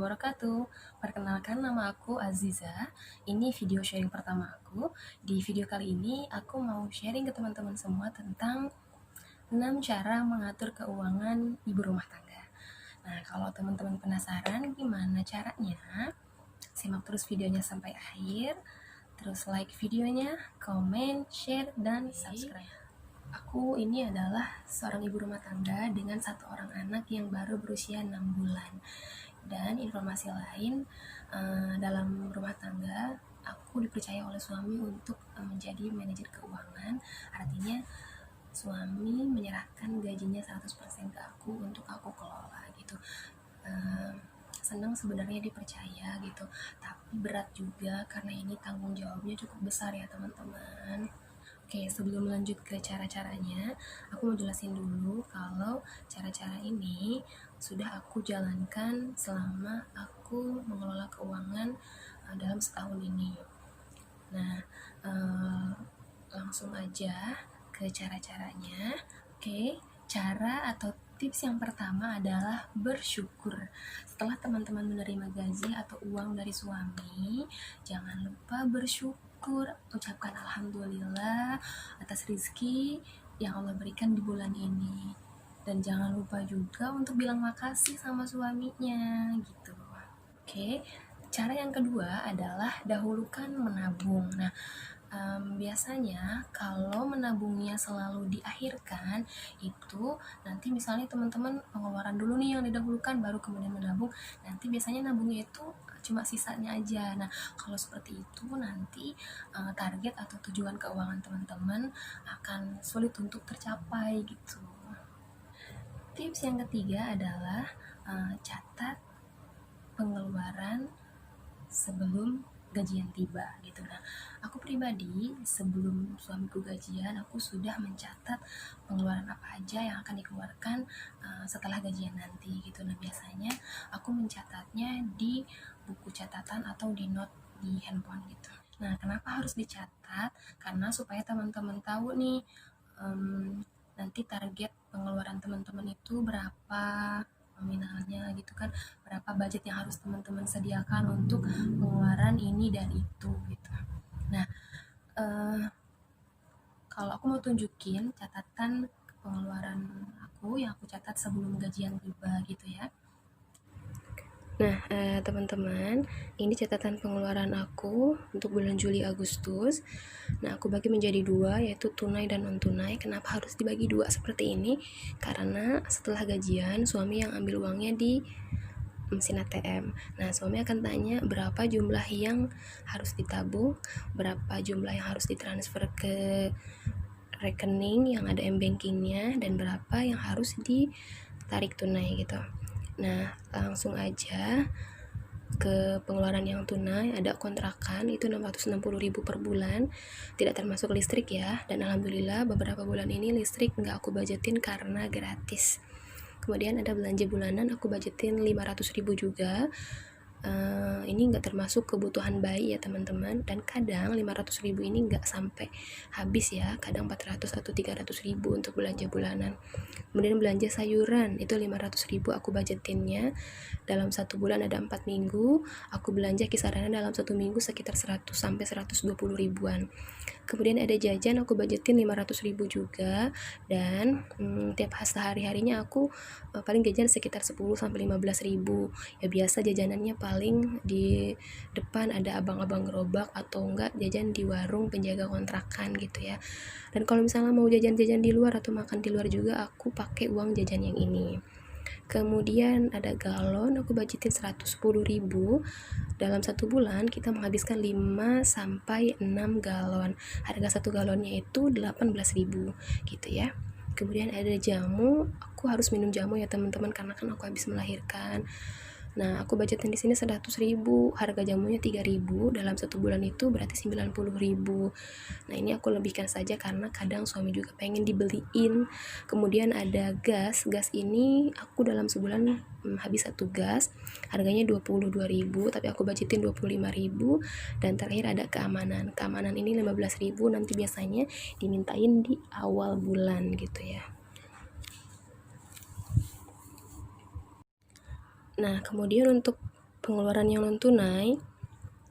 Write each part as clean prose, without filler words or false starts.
wabarakatuh. Perkenalkan, nama aku Aziza. Ini video sharing pertama aku. Di video kali ini aku mau sharing ke teman-teman semua tentang 6 cara mengatur keuangan ibu rumah tangga. Nah, kalau teman-teman penasaran gimana caranya, simak terus videonya sampai akhir. Terus like videonya, komen, share, dan subscribe. Aku ini adalah seorang ibu rumah tangga dengan 1 orang anak yang baru berusia 6 bulan. Dan informasi lain, dalam rumah tangga aku dipercaya oleh suami untuk menjadi manajer keuangan. Artinya suami menyerahkan gajinya 100% ke aku untuk aku kelola gitu. Senang sebenarnya dipercaya gitu, tapi berat juga karena ini tanggung jawabnya cukup besar ya teman-teman. Oke, sebelum lanjut ke cara-caranya, aku mau jelasin dulu kalau cara-cara ini sudah aku jalankan selama aku mengelola keuangan dalam setahun ini. Nah, langsung aja ke cara-caranya. Oke, cara atau tips yang pertama adalah bersyukur. Setelah teman-teman menerima gaji atau uang dari suami, jangan lupa bersyukur. Ucapkan alhamdulillah atas rezeki yang Allah berikan di bulan ini. Dan jangan lupa juga untuk bilang makasih sama suaminya gitu. Oke, cara yang kedua adalah dahulukan menabung. Nah, biasanya kalau menabungnya selalu diakhirkan, itu nanti misalnya teman-teman pengeluaran dulu nih yang didahulukan baru kemudian menabung, nanti biasanya nabungnya itu cuma sisanya aja. Nah, kalau seperti itu nanti target atau tujuan keuangan teman-teman akan sulit untuk tercapai gitu. Tips yang ketiga adalah catat pengeluaran sebelum gajian tiba gitu. Nah, aku pribadi sebelum suamiku gajian, aku sudah mencatat pengeluaran apa aja yang akan dikeluarkan setelah gajian nanti gitu. Nah, biasanya aku mencatatnya di buku catatan atau di note di handphone gitu. Nah, kenapa harus dicatat? Karena supaya teman-teman tahu nih nanti target pengeluaran teman-teman itu berapa nominalnya gitu kan, berapa budget yang harus teman-teman sediakan untuk pengeluaran ini dan itu gitu. Nah, kalau aku mau tunjukin catatan pengeluaran aku yang aku catat sebelum gajian tiba gitu ya. Nah, teman-teman, ini catatan pengeluaran aku untuk bulan Juli Agustus. Nah, aku bagi menjadi 2, yaitu tunai dan non tunai. Kenapa harus dibagi 2 seperti ini? Karena setelah gajian suami yang ambil uangnya di mesin ATM. Nah, suami akan tanya berapa jumlah yang harus ditabung, berapa jumlah yang harus ditransfer ke rekening yang ada m-bankingnya, dan berapa yang harus ditarik tunai gitu. Nah, langsung aja ke pengeluaran yang tunai. Ada kontrakan itu 660.000 per bulan, tidak termasuk listrik ya, dan alhamdulillah beberapa bulan ini listrik nggak aku budgetin karena gratis. Kemudian ada belanja bulanan, aku budgetin 500.000 juga. Ini nggak termasuk kebutuhan bayi ya teman-teman, dan kadang 500.000 ini nggak sampai habis ya, kadang 400 atau 300.000 untuk belanja bulanan. Kemudian belanja sayuran itu 500.000 aku budgetinnya. Dalam 1 bulan ada 4 minggu, aku belanja kisarannya dalam 1 minggu sekitar 100 sampai 120 ribuan. Kemudian ada jajan, aku budgetin 500.000 juga. Dan tiap sehari-harinya aku paling jajan sekitar 10 sampai 15.000. Ya biasa jajanannya paling di depan ada abang-abang gerobak atau enggak jajan di warung penjaga kontrakan gitu ya. Dan kalau misalnya mau jajan-jajan di luar atau makan di luar juga, aku pakai uang jajan yang ini. Kemudian ada galon, aku budgetin 110.000. Dalam 1 bulan kita menghabiskan 5 sampai 6 galon. Harga 1 galonnya itu 18.000 gitu ya. Kemudian ada jamu, aku harus minum jamu ya teman-teman karena kan aku habis melahirkan. Nah, aku budgetin di sini 100.000, harga jamunya 3.000, dalam 1 bulan itu berarti 90.000. Nah, ini aku lebihkan saja karena kadang suami juga pengen dibeliin. Kemudian ada gas ini aku dalam sebulan habis 1 gas, harganya 22.000, tapi aku budgetin 25.000. Dan terakhir ada keamanan ini 15.000, nanti biasanya dimintain di awal bulan gitu ya. Nah, kemudian untuk pengeluaran yang non tunai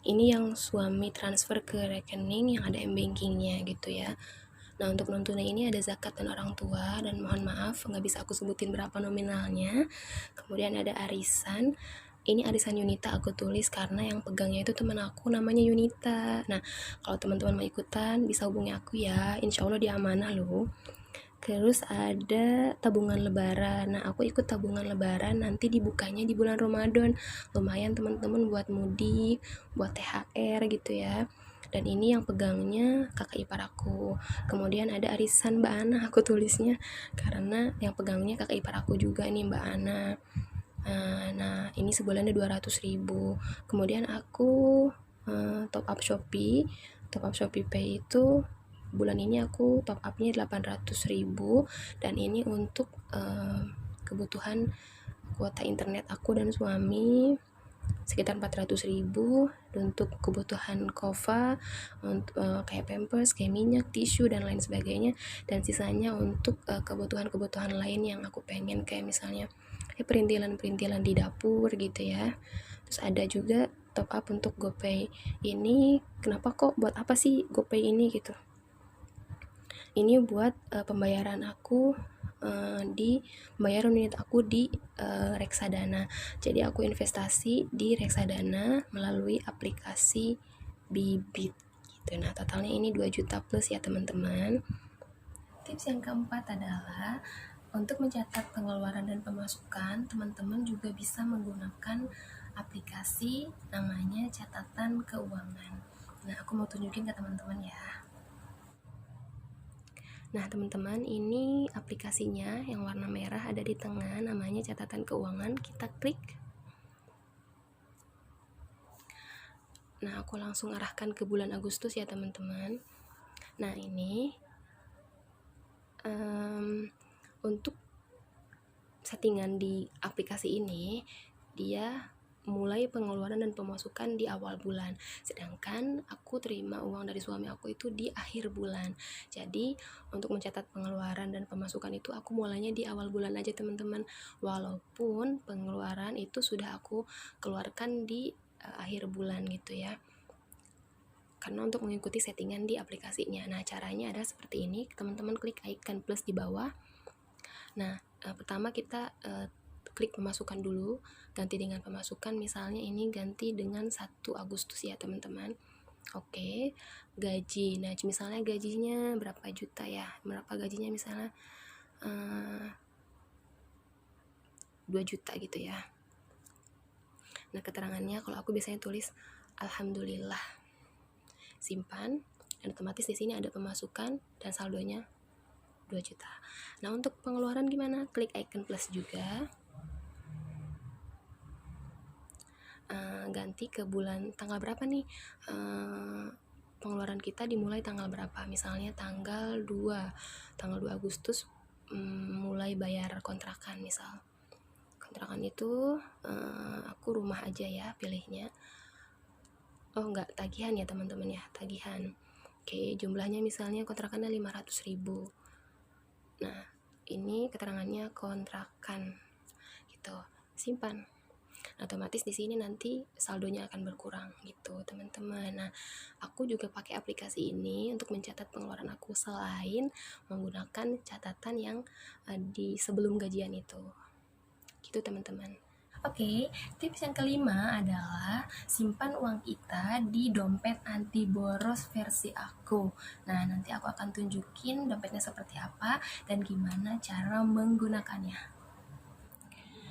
ini yang suami transfer ke rekening yang ada m-bankingnya gitu ya. Nah, untuk non tunai ini ada zakat dan orang tua, dan mohon maaf nggak bisa aku sebutin berapa nominalnya. Kemudian ada arisan. Ini arisan Yunita aku tulis karena yang pegangnya itu teman aku namanya Yunita. Nah, kalau teman-teman mau ikutan bisa hubungi aku ya. Insya Allah dia amanah loh. Terus ada tabungan lebaran. Nah, aku ikut tabungan lebaran, nanti dibukanya di bulan Ramadan. Lumayan teman-teman buat mudik, buat THR gitu ya. Dan ini yang pegangnya kakak ipar aku. Kemudian ada arisan Mbak Ana, aku tulisnya karena yang pegangnya kakak ipar aku juga nih, Mbak Ana. Nah, ini sebulannya 200.000. Kemudian aku top up Shopee. Top up Shopee Pay itu bulan ini aku top upnya 800.000, dan ini untuk kebutuhan kuota internet aku dan suami sekitar 400.000, untuk kebutuhan kova, untuk kayak pampers, kayak minyak, tisu dan lain sebagainya, dan sisanya untuk kebutuhan-kebutuhan lain yang aku pengen, kayak misalnya perintilan-perintilan di dapur gitu ya. Terus ada juga top up untuk GoPay. Ini kenapa kok, buat apa sih GoPay ini gitu? Ini buat pembayaran aku di pembayaran unit aku di reksadana. Jadi aku investasi di reksadana melalui aplikasi Bibit gitu. Nah, totalnya ini 2 juta plus ya teman-teman. Tips yang keempat adalah untuk mencatat pengeluaran dan pemasukan, teman-teman juga bisa menggunakan aplikasi namanya catatan keuangan. Nah, aku mau tunjukin ke teman-teman ya. Nah, teman-teman, ini aplikasinya yang warna merah ada di tengah, namanya catatan keuangan. Kita klik. Nah, aku langsung arahkan ke bulan Agustus ya, teman-teman. Nah, ini untuk settingan di aplikasi ini, dia mulai pengeluaran dan pemasukan di awal bulan, sedangkan aku terima uang dari suami aku itu di akhir bulan. Jadi untuk mencatat pengeluaran dan pemasukan itu aku mulainya di awal bulan aja teman-teman, walaupun pengeluaran itu sudah aku keluarkan di akhir bulan gitu ya, karena untuk mengikuti settingan di aplikasinya. Nah, caranya ada seperti ini, teman-teman klik icon plus di bawah. Nah, pertama kita klik pemasukan dulu, ganti dengan pemasukan, misalnya ini ganti dengan 1 Agustus ya teman-teman. Oke, gaji. Nah, misalnya gajinya berapa juta ya, berapa gajinya, misalnya 2 juta gitu ya. Nah, keterangannya kalau aku biasanya tulis alhamdulillah, simpan, dan otomatis di sini ada pemasukan dan saldonya 2 juta. Nah, untuk pengeluaran gimana? Klik icon plus juga. Ganti ke bulan tanggal berapa nih, pengeluaran kita dimulai tanggal berapa, misalnya tanggal 2 Agustus mulai bayar kontrakan. Misal kontrakan itu aku rumah aja ya pilihnya, enggak, tagihan ya teman-teman ya, tagihan. Oke, jumlahnya misalnya kontrakannya 500.000. Nah, ini keterangannya kontrakan gitu, simpan. Otomatis di sini nanti saldonya akan berkurang gitu teman-teman. Nah, aku juga pakai aplikasi ini untuk mencatat pengeluaran aku selain menggunakan catatan yang di sebelum gajian itu gitu teman-teman. Oke, tips yang kelima adalah simpan uang kita di dompet anti boros versi aku. Nah, nanti aku akan tunjukin dompetnya seperti apa dan gimana cara menggunakannya.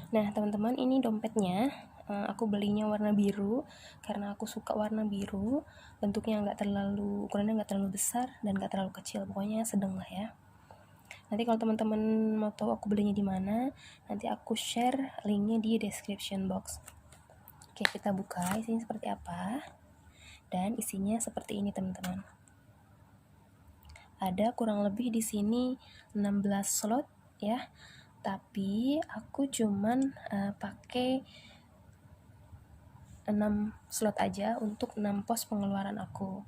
Nah, teman-teman, ini dompetnya. Aku belinya warna biru karena aku suka warna biru. Bentuknya ukurannya nggak terlalu besar dan nggak terlalu kecil. Pokoknya sedang lah ya. Nanti kalau teman-teman mau tahu aku belinya di mana, nanti aku share linknya di description box. Oke, kita buka isinya seperti apa. Dan isinya seperti ini, teman-teman. Ada kurang lebih di sini 16 slot ya. Tapi aku cuman pakai 6 slot aja untuk 6 pos pengeluaran aku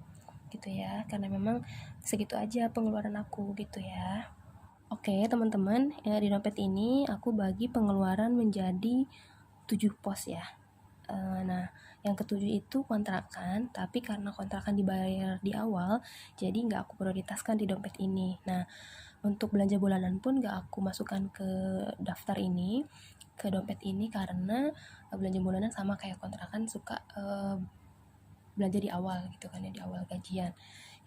gitu ya, karena memang segitu aja pengeluaran aku gitu ya. Oke teman-teman, di dompet ini aku bagi pengeluaran menjadi 7 pos ya. Nah, yang ketujuh itu kontrakan, tapi karena kontrakan dibayar di awal, jadi nggak aku prioritaskan di dompet ini. Nah, untuk belanja bulanan pun nggak aku masukkan ke daftar ini, ke dompet ini, karena belanja bulanan sama kayak kontrakan suka belanja di awal gitu kan ya, di awal gajian.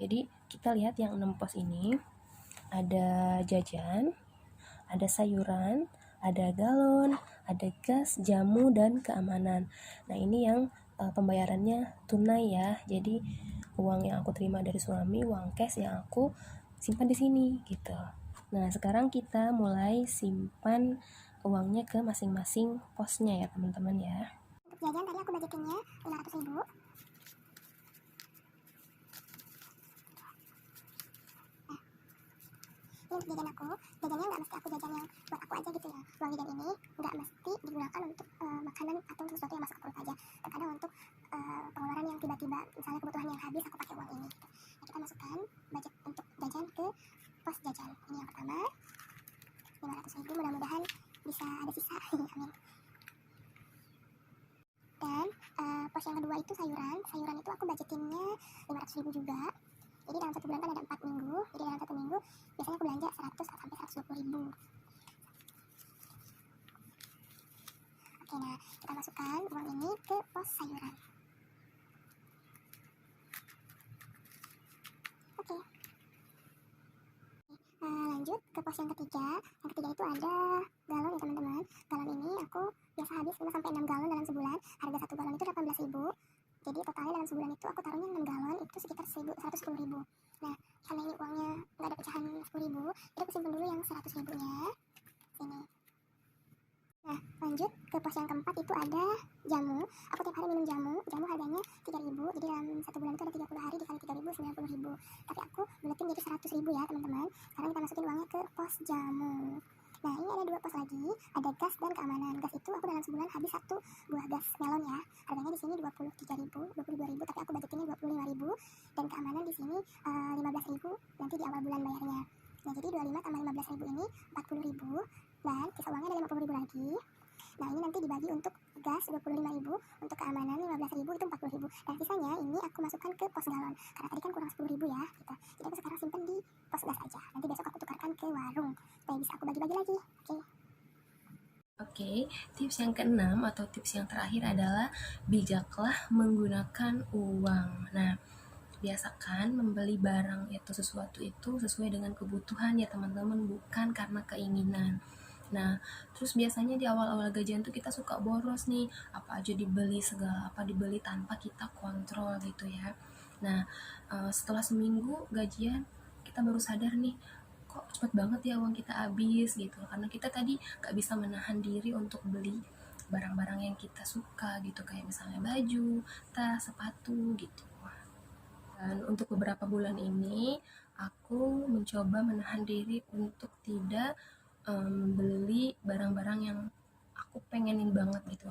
Jadi kita lihat yang 6 pos ini, ada jajan, ada sayuran, ada galon, ada gas, jamu, dan keamanan. Nah, ini yang pembayarannya tunai ya. Jadi uang yang aku terima dari suami, uang cash yang aku simpan di sini gitu. Nah, sekarang kita mulai simpan uangnya ke masing-masing posnya ya teman-teman ya. Untuk jajan tadi aku budgetinnya 500.000. Ini untuk jajan aku, jajannya nggak mesti aku jajan yang buat aku aja gitu ya. Uang jajan ini nggak mesti digunakan untuk makanan atau untuk sesuatu yang masuk ke perut aja. Terkadang untuk pengeluaran yang tiba-tiba, misalnya kebutuhan yang habis, aku pakai uang ini gitu. Nah, kita masukkan budget untuk jajan ke pos jajan. Ini yang pertama, 500.000, mudah-mudahan bisa ada sisa. Amin. Dan pos yang kedua itu sayuran. Sayuran itu aku budgetinnya 500.000 juga. Jadi dalam 1 bulan kan ada 4 minggu. Jadi dalam 1 minggu biasanya aku belanja 100 sampai 120.000. Oke, nah kita masukkan uang ini ke pos sayuran. Oke. Lanjut ke pos yang ketiga. Yang ketiga itu ada galon ya teman-teman. Galon ini aku biasa habis 5 sampai 6 galon dalam sebulan. Harga 1 galon itu 18.000. Jadi totalnya dalam sebulan itu aku taruhnya 6 galon, itu sekitar 110.000. Nah, karena ini uangnya nggak ada pecahan 10.000, jadi aku simpan dulu yang 100.000-nya. Sini. Nah, lanjut ke pos yang keempat itu ada jamu. Aku tiap hari minum jamu. Jamu harganya 3.000. Jadi dalam 1 bulan itu ada 30 hari, dikali 3.000, 90.000. Tapi aku buletin jadi 100.000 ya teman-teman. Sekarang kita masukin uangnya ke pos jamu. Nah, ini ada 2 pos lagi, ada gas dan keamanan. Gas itu aku dalam sebulan habis 1 buah gas melon ya. Harganya di sini 23.000, 22.000, tapi aku budgetinnya 25.000. Dan keamanan di sini 15.000 nanti di awal bulan bayarnya. Nah, jadi 25 tambah 15.000 ini 40.000. Dan sisa uangnya ada 50.000 lagi. Nah, ini nanti dibagi untuk gas 25.000, untuk keamanan 15.000, itu 40.000. Dan sisanya ini aku masukkan ke pos galon. Karena tadi kan kurang 10.000 ya, gitu. Jadi aku sekarang simpen di pos gas aja. Nanti besok aku tukarkan ke warung supaya bisa aku bagi-bagi lagi. Oke, tips yang keenam atau tips yang terakhir adalah bijaklah menggunakan uang. Nah, biasakan membeli barang atau sesuatu itu sesuai dengan kebutuhan ya teman-teman, bukan karena keinginan. Nah, terus biasanya di awal-awal gajian tuh kita suka boros nih, apa aja dibeli, segala apa dibeli tanpa kita kontrol gitu ya. Nah, setelah seminggu gajian kita baru sadar nih, kok cepet banget ya uang kita habis gitu, karena kita tadi gak bisa menahan diri untuk beli barang-barang yang kita suka gitu, kayak misalnya baju, tas, sepatu gitu. Dan untuk beberapa bulan ini aku mencoba menahan diri untuk tidak beli barang-barang yang aku pengenin banget gitu.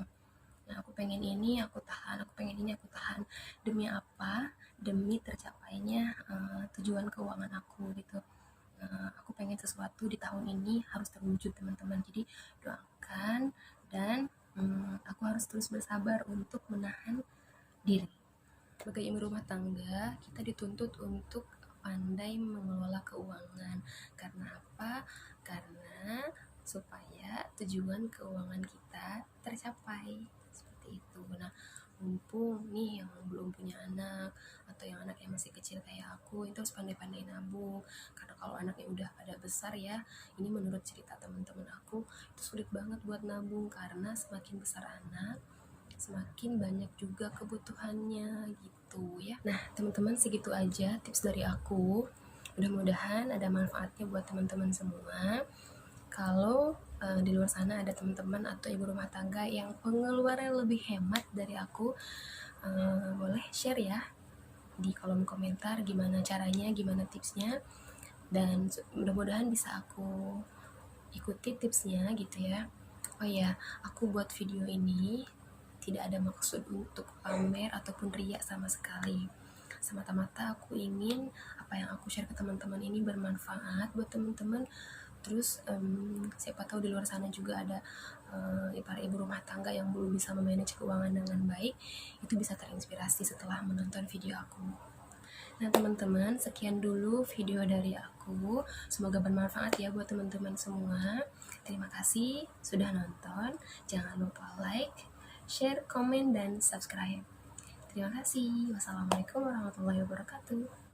Nah, aku pengen ini, aku tahan, aku pengen ini, aku tahan. Demi apa? Demi tercapainya tujuan keuangan aku gitu. Aku pengen sesuatu di tahun ini harus terwujud teman-teman. Jadi doakan, dan aku harus terus bersabar untuk menahan diri. Sebagai ibu rumah tangga, kita dituntut untuk pandai mengelola keuangan. Karena apa? Karena supaya tujuan keuangan kita tercapai. Seperti itu. Nah, mumpung nih yang belum punya anak atau yang anaknya masih kecil kayak aku, itu harus pandai-pandai nabung. Karena kalau anaknya udah pada besar ya, ini menurut cerita teman-teman aku, itu sulit banget buat nabung karena semakin besar anak, semakin banyak juga kebutuhannya gitu ya. Nah, teman-teman, segitu aja tips dari aku. Mudah-mudahan ada manfaatnya buat teman-teman semua. Kalau di luar sana ada teman-teman atau ibu rumah tangga yang pengeluaran lebih hemat dari aku, boleh share ya di kolom komentar gimana caranya, gimana tipsnya, dan mudah-mudahan bisa aku ikuti tipsnya gitu ya. Oh ya, aku buat video ini tidak ada maksud untuk pamer ataupun riak sama sekali. Semata-mata aku ingin apa yang aku share ke teman-teman ini bermanfaat buat teman-teman, Terus siapa tahu di luar sana juga ada para ibu rumah tangga yang belum bisa memanage keuangan dengan baik, itu bisa terinspirasi setelah menonton video aku. Nah teman-teman, sekian dulu video dari aku. Semoga bermanfaat ya buat teman-teman semua. Terima kasih sudah nonton. Jangan lupa like, share, komen, dan subscribe. Terima kasih. Wassalamualaikum warahmatullahi wabarakatuh.